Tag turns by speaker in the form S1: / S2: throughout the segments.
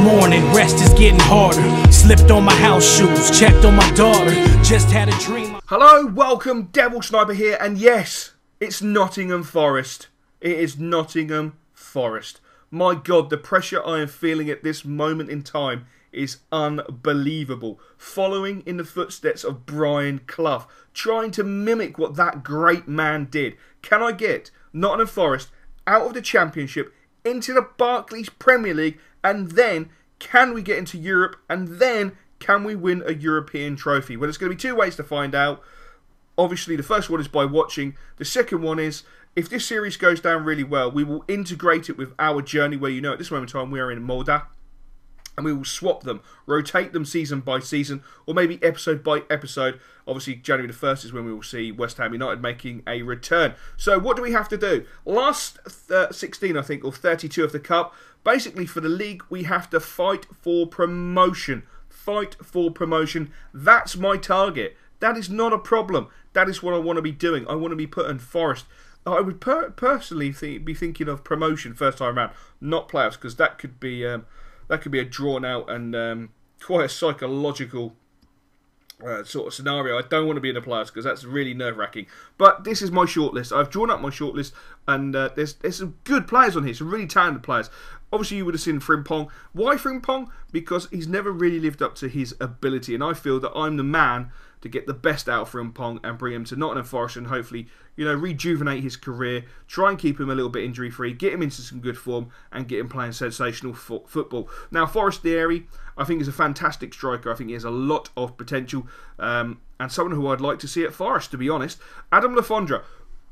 S1: morning, rest is getting harder. Slipped on my house shoes, checked on my daughter. Just had a dream.
S2: Hello, welcome, Devil Sniper here, and yes, it's Nottingham Forest. It is Nottingham Forest. My God, the pressure I am feeling at this moment in time is unbelievable. Following in the footsteps of Brian Clough, trying to mimic what that great man did. Can I get Nottingham Forest out of the Championship into the Barclays Premier League, and then can we get into Europe, and then can we win a European trophy? Well, there's going to be two ways to find out. Obviously, the first one is by watching. The second one is, if this series goes down really well, we will integrate it with our journey, where, you know, at this moment in time we are in Malta, and we will swap them, rotate them season by season, or maybe episode by episode. Obviously, January the 1st is when we will see West Ham United making a return. So what do we have to do? Last 16, I think, or 32 of the Cup. Basically, for the league, we have to fight for promotion. Fight for promotion. That's my target. That is not a problem. That is what I want to be doing. I want to be putting Forest. I would personally be thinking of promotion first time around, not playoffs, because that could be a drawn out and quite a psychological sort of scenario. I don't want to be in the playoffs because that's really nerve-wracking. But this is my shortlist. I've drawn up my shortlist, and there's some good players on here, some really talented players. Obviously, you would have seen Frimpong. Why Frimpong? Because he's never really lived up to his ability, and I feel that I'm the man to get the best out of Frimpong and bring him to Nottingham Forest and hopefully, you know, rejuvenate his career, try and keep him a little bit injury-free, get him into some good form and get him playing sensational football. Now, Forestieri, I think, is a fantastic striker. I think he has a lot of potential and someone who I'd like to see at Forest, to be honest. Adam Le Fondre.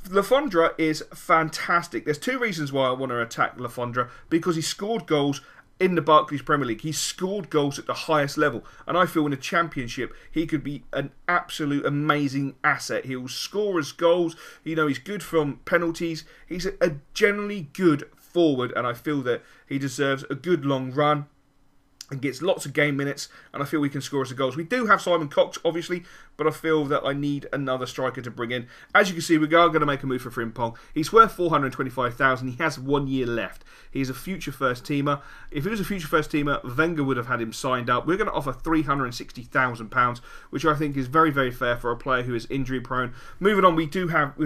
S2: Le Fondre is fantastic. There's two reasons why I want to attack Le Fondre. Because he scored goals in the Barclays Premier League. He's scored goals at the highest level, and I feel in the Championship he could be an absolute amazing asset. He'll score his goals. You know, he's good from penalties. He's a generally good forward, and I feel that he deserves a good long run and gets lots of game minutes, and I feel we can score us the goals. We do have Simon Cox, obviously, but I feel that I need another striker to bring in. As you can see, we are going to make a move for Frimpong. He's worth 425,000. He has 1 year left. He's a future first-teamer. If he was a future first-teamer, Wenger would have had him signed up. We're going to offer £360,000, which I think is very, very fair for a player who is injury-prone. Moving on, we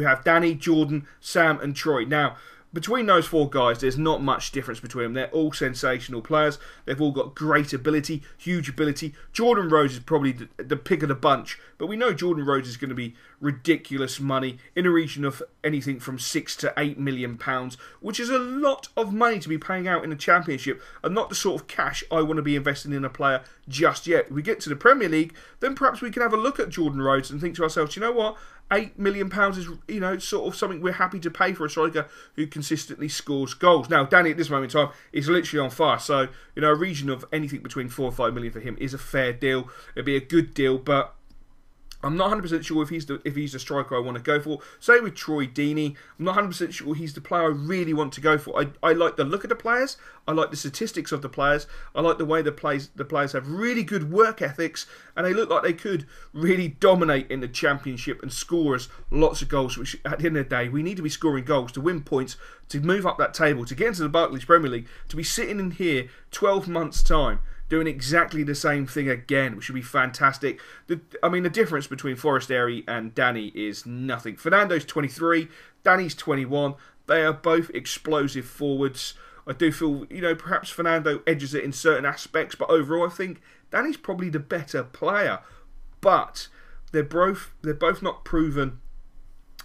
S2: have Danny, Jordan, Sam, and Troy. Now, between those four guys, there's not much difference between them. They're all sensational players. They've all got great ability, huge ability. Jordan Rhodes is probably the pick of the bunch, but we know Jordan Rhodes is going to be ridiculous money in a region of anything from £6 to £8 million, which is a lot of money to be paying out in the Championship, and not the sort of cash I want to be investing in a player just yet. If we get to the Premier League, then perhaps we can have a look at Jordan Rhodes and think to ourselves, you know what? £8 million is, you know, sort of something we're happy to pay for a striker who consistently scores goals. Now, Danny, at this moment in time, is literally on fire. So, you know, a region of anything between 4 and 5 million for him is a fair deal. It'd be a good deal, but I'm not 100% sure if he's the striker I want to go for. Same with Troy Deeney. I'm not 100% sure he's the player I really want to go for. I like the look of the players. I like the statistics of the players. I like the way the players have really good work ethics, and they look like they could really dominate in the Championship and score us lots of goals, which at the end of the day, we need to be scoring goals to win points, to move up that table, to get into the Barclays Premier League, to be sitting in here 12 months' time doing exactly the same thing again, which would be fantastic. I mean, the difference between Forestieri and Danny is nothing. Fernando's 23, Danny's 21. They are both explosive forwards. I do feel, you know, perhaps Fernando edges it in certain aspects, but overall I think Danny's probably the better player. But they're both not proven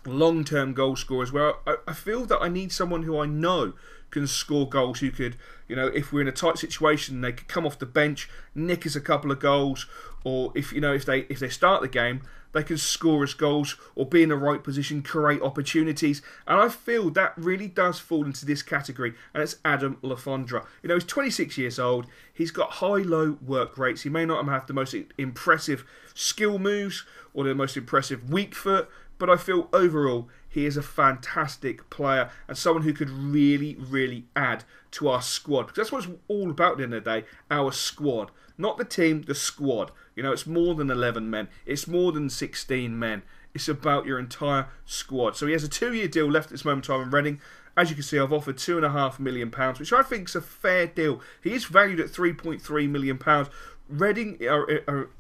S2: long-term goal scorers, where I feel that I need someone who I know can score goals, who could, you know, if we're in a tight situation, they could come off the bench, nick us a couple of goals, or if, you know, if they start the game, they can score us goals or be in the right position, create opportunities. And I feel that really does fall into this category, and it's Adam Le Fondre. You know, he's 26 years old. He's got high-low work rates. He may not have the most impressive skill moves or the most impressive weak foot, but I feel overall he is a fantastic player and someone who could really, really add to our squad. Because that's what it's all about at the end of the day, our squad. Not the team, the squad. You know, it's more than 11 men. It's more than 16 men. It's about your entire squad. So he has a 2-year deal left at this moment in time in Reading. As you can see, I've offered £2.5 million, which I think is a fair deal. He is valued at £3.3 million. Reading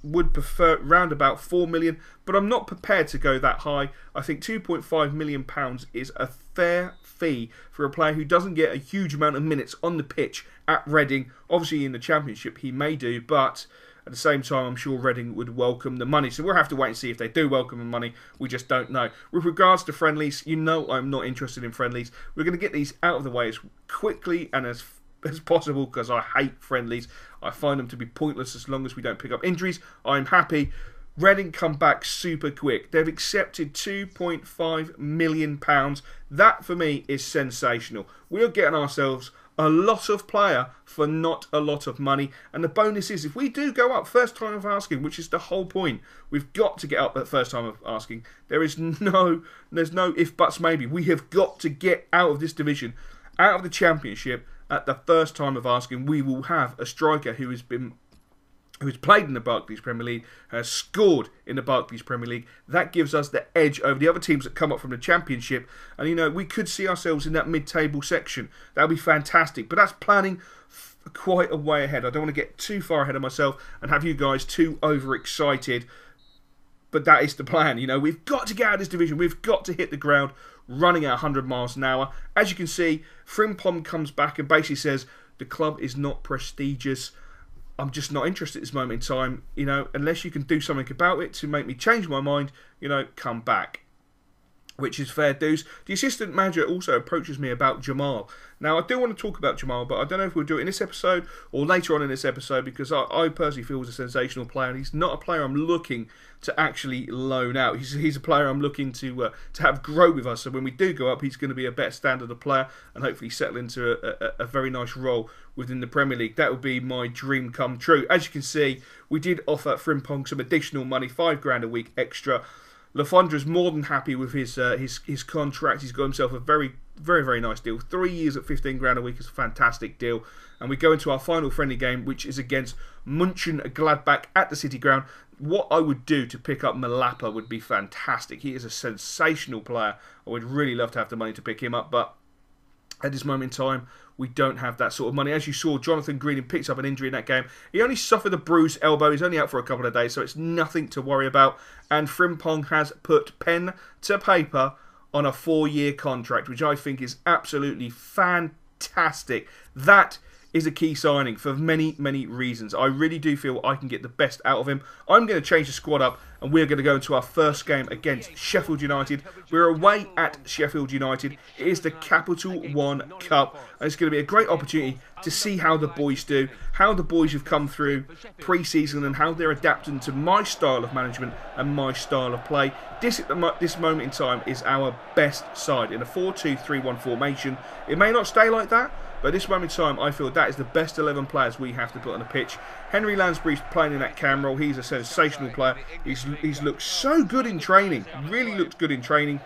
S2: would prefer round about 4 million, but I'm not prepared to go that high. I think £2.5 million is a fair fee for a player who doesn't get a huge amount of minutes on the pitch at Reading. Obviously in the Championship he may do, but at the same time I'm sure Reading would welcome the money. So we'll have to wait and see if they do welcome the money. We just don't know. With regards to friendlies, you know I'm not interested in friendlies. We're going to get these out of the way as quickly and as possible because I hate friendlies. I find them to be pointless as long as we don't pick up injuries. I'm happy. Reading come back super quick. They've accepted £2.5 million. That for me is sensational. We're getting ourselves a lot of player for not a lot of money. And the bonus is if we do go up first time of asking, which is the whole point, we've got to get up at first time of asking. There's no if buts maybe. We have got to get out of this division, out of the Championship. At the first time of asking, we will have a striker who's played in the Barclays Premier League, has scored in the Barclays Premier League. That gives us the edge over the other teams that come up from the Championship. And, you know, we could see ourselves in that mid-table section. That would be fantastic. But that's planning quite a way ahead. I don't want to get too far ahead of myself and have you guys too overexcited. But that is the plan. You know, we've got to get out of this division. We've got to hit the ground running at 100 miles an hour. As you can see, Frimpong comes back and basically says the club is not prestigious. I'm just not interested at this moment in time. You know, unless you can do something about it to make me change my mind, you know, come back. Which is fair dues. The assistant manager also approaches me about Jamal. Now, I do want to talk about Jamal, but I don't know if we'll do it in this episode or later on in this episode because I personally feel he's a sensational player. And he's not a player I'm looking to actually loan out. He's a player I'm looking to have grow with us. So when we do go up, he's going to be a better standard of player and hopefully settle into a very nice role within the Premier League. That would be my dream come true. As you can see, we did offer Frimpong some additional money, £5 a week extra. Fondre is more than happy with his contract. He's got himself a very nice deal. 3 years at £15 a week is a fantastic deal. And we go into our final friendly game, which is against Mönchengladbach at the City Ground. What I would do to pick up Malapa would be fantastic. He is a sensational player. I would really love to have the money to pick him up, but at this moment in time, we don't have that sort of money. As you saw, Jonathan Greening picked up an injury in that game. He only suffered a bruised elbow. He's only out for a couple of days, so it's nothing to worry about. And Frimpong has put pen to paper on a 4-year contract, which I think is absolutely fantastic. That is a key signing for many, many reasons. I really do feel I can get the best out of him. I'm going to change the squad up and we're going to go into our first game against Sheffield United. We're away at Sheffield United. It is the Capital One Cup and it's going to be a great opportunity to see how the boys do, how the boys have come through pre-season and how they're adapting to my style of management and my style of play. This at this moment in time is our best side in a 4-2-3-1 formation. It may not stay like that, but at this moment in time, I feel that is the best 11 players we have to put on the pitch. Henry Lansbury's playing in that cam role. He's a sensational player. He's looked so good in training. Really looked good in training.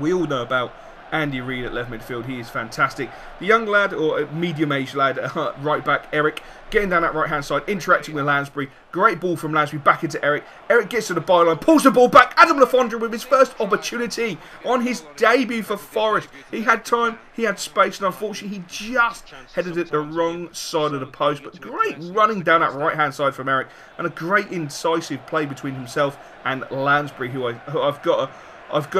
S2: We all know about Andy Reid at left midfield. He is fantastic. The young lad, or medium-aged lad, right back, Eric, getting down that right-hand side, interacting with Lansbury. Great ball from Lansbury back into Eric. Eric gets to the byline, pulls the ball back. Adam Fondre with his first opportunity on his debut for Forest. He had time, he had space, and unfortunately he just headed it the wrong side of the post. But great running down that right-hand side from Eric, and a great incisive play between himself and Lansbury, who I've got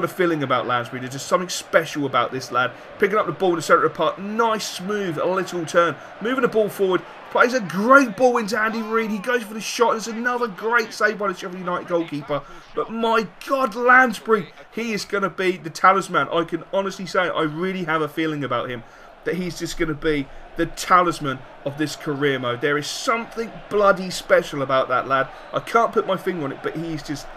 S2: a feeling about Lansbury. There's just something special about this lad. Picking up the ball in the centre of the park. Nice, smooth, a little turn. Moving the ball forward. Plays a great ball into Andy Reid. He goes for the shot. It's another great save by the Sheffield United goalkeeper. But my God, Lansbury, he is going to be the talisman. I can honestly say I really have a feeling about him that he's just going to be the talisman of this career mode. There is something bloody special about that lad. I can't put my finger on it, but he's just...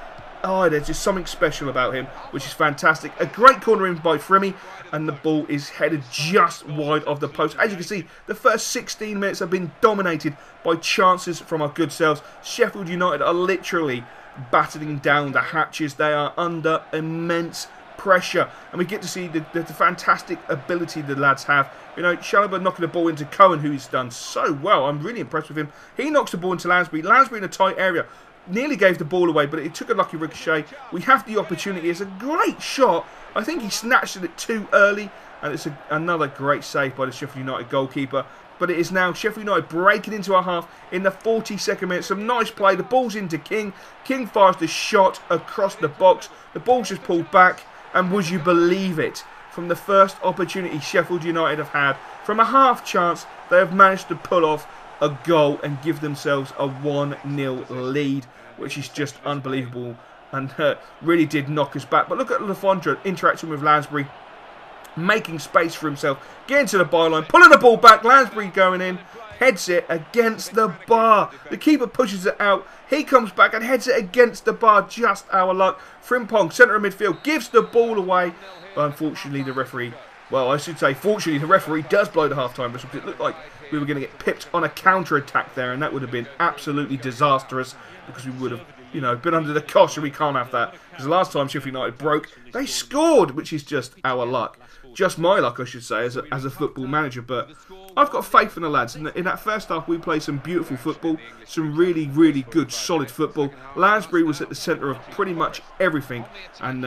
S2: oh, there's just something special about him, which is fantastic. A great corner in by Frimmy, and the ball is headed just wide of the post. As you can see, the first 16 minutes have been dominated by chances from our good selves. Sheffield United are literally battering down the hatches. They are under immense pressure, and we get to see the fantastic ability the lads have. You know, Chalobah knocking the ball into Cohen, who he's done so well. I'm really impressed with him. He knocks the ball into Lansbury. Lansbury in a tight area. Nearly gave the ball away, but it took a lucky ricochet. We have the opportunity. It's a great shot. I think he snatched it too early, and it's another great save by the Sheffield United goalkeeper. But it is now Sheffield United breaking into our half in the 42nd minute. Some nice play. The ball's into King. King fires the shot across the box. The ball's just pulled back. And would you believe it? From the first opportunity Sheffield United have had, from a half chance, they have managed to pull off a goal and give themselves a 1-0 lead, which is just unbelievable and really did knock us back. But look at Fondre interacting with Lansbury, making space for himself, getting to the byline, pulling the ball back, Lansbury going in, heads it against the bar. The keeper pushes it out, he comes back and heads it against the bar, just our luck. Frimpong, centre of midfield, gives the ball away, but unfortunately the referee, well I should say fortunately the referee does blow the half-time whistle, because it looked like we were going to get pipped on a counter-attack there, and that would have been absolutely disastrous, because we would have, you know, been under the cosh, and we can't have that. Because the last time Sheffield United broke, they scored, which is just our luck. Just my luck, I should say, as a football manager. But I've got faith in the lads. In that first half, we played some beautiful football, some really, really good, solid football. Lansbury was at the centre of pretty much everything, and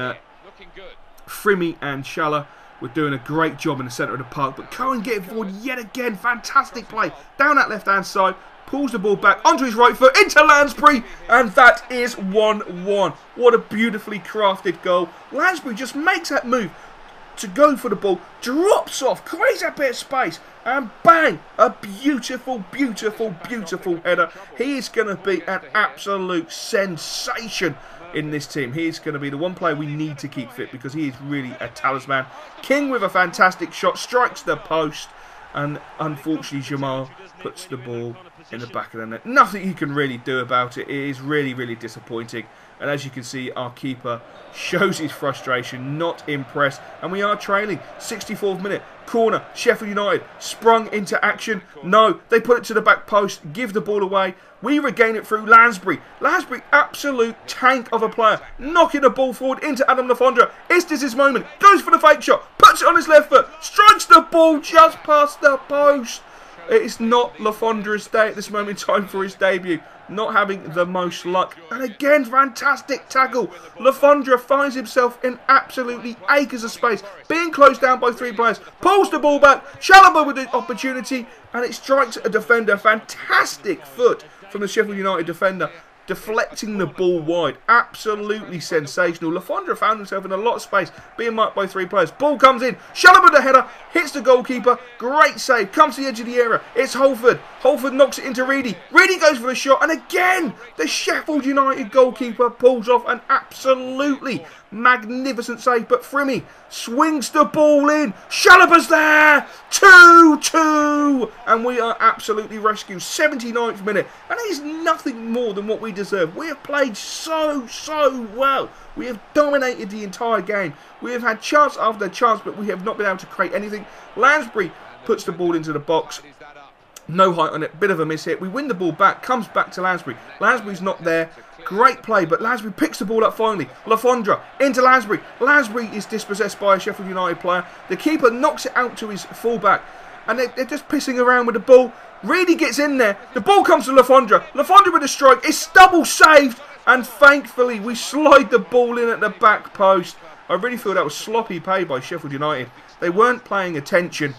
S2: Frimmy and Schaller were doing a great job in the centre of the park. But Cohen getting forward yet again, fantastic play down that left-hand side. Pulls the ball back onto his right foot, into Lansbury, and that is 1-1. What a beautifully crafted goal. Lansbury just makes that move to go for the ball, drops off, creates a bit of space, and bang, a beautiful, beautiful, beautiful header. He is going to be an absolute sensation in this team. He is going to be the one player we need to keep fit, because he is really a talisman. King with a fantastic shot, strikes the post, and unfortunately Jamal puts the ball in the back of the net. Nothing you can really do about it. It is really, really disappointing. And as you can see, our keeper shows his frustration, not impressed. And we are trailing. 64th minute, corner, Sheffield United sprung into action. No, they put it to the back post, give the ball away. We regain it through Lansbury. Lansbury, absolute tank of a player, knocking the ball forward into Adam Fondre. Is this his moment? Goes for the fake shot, puts it on his left foot, strikes the ball just past the post. It is not Fondre's day at this moment in time for his debut. Not having the most luck. And again, fantastic tackle. Fondre finds himself in absolutely acres of space, being closed down by 3 players. Pulls the ball back. Chalobah with the opportunity, and it strikes a defender. Fantastic foot from the Sheffield United defender, deflecting the ball wide. Absolutely sensational. Fondre found himself in a lot of space, being marked by 3 players. Ball comes in. Chalobah the header, hits the goalkeeper. Great save. Comes to the edge of the area. It's Holford. Holford knocks it into Reedy. Reedy goes for the shot, and again, the Sheffield United goalkeeper pulls off an absolutely magnificent save. But Frimmy swings the ball in. Chalobah's there. 2-2. And we are absolutely rescued. 79th minute. And it is nothing more than what we deserve. We have played so well. We have dominated the entire game. We have had chance after chance, but we have not been able to create anything. Lansbury puts the ball into the box. No height on it, bit of a miss hit. We win the ball back, comes back to Lansbury. Lansbury's not there. Great play, but Lansbury picks the ball up finally. Fondre into Lansbury. Lansbury is dispossessed by a Sheffield United player. The keeper knocks it out to his fullback, and they're just pissing around with the ball. Reedy gets in there. The ball comes to Fondre. Fondre with a strike. It's double saved, and thankfully we slide the ball in at the back post. I really feel that was sloppy play by Sheffield United. They weren't paying attention.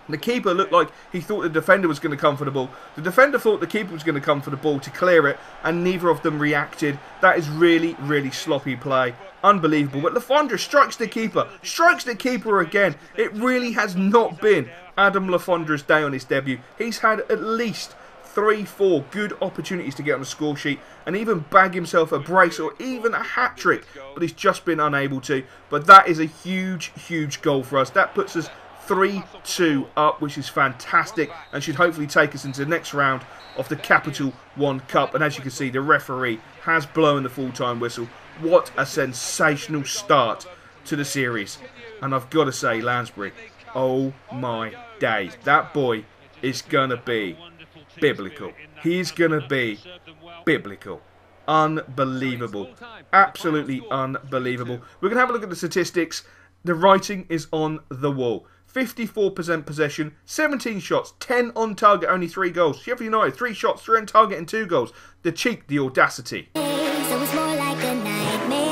S2: The keeper looked like he thought the defender was going to come for the ball. The defender thought the keeper was going to come for the ball to clear it, and neither of them reacted. That is really, really sloppy play. Unbelievable. But Fondre strikes the keeper. Strikes the keeper again. It really has not been Adam Fondre's day on his debut. He's had at least 3-4 good opportunities to get on the score sheet and even bag himself a brace or even a hat-trick, but he's just been unable to. But that is a huge, huge goal for us. That puts us 3-2 up, which is fantastic, and should hopefully take us into the next round of the Capital One Cup. And as you can see, the referee has blown the full-time whistle. What a sensational start to the series. And I've got to say, Lansbury, oh my days, that boy is going to be biblical. He's going to be biblical. Unbelievable. Absolutely unbelievable. We're going to have a look at the statistics. The writing is on the wall. 54% possession, 17 shots, 10 on target, only 3 goals. Sheffield United, 3 shots, 3 on target and 2 goals. The cheek, the audacity.
S3: So it's more like a nightmare.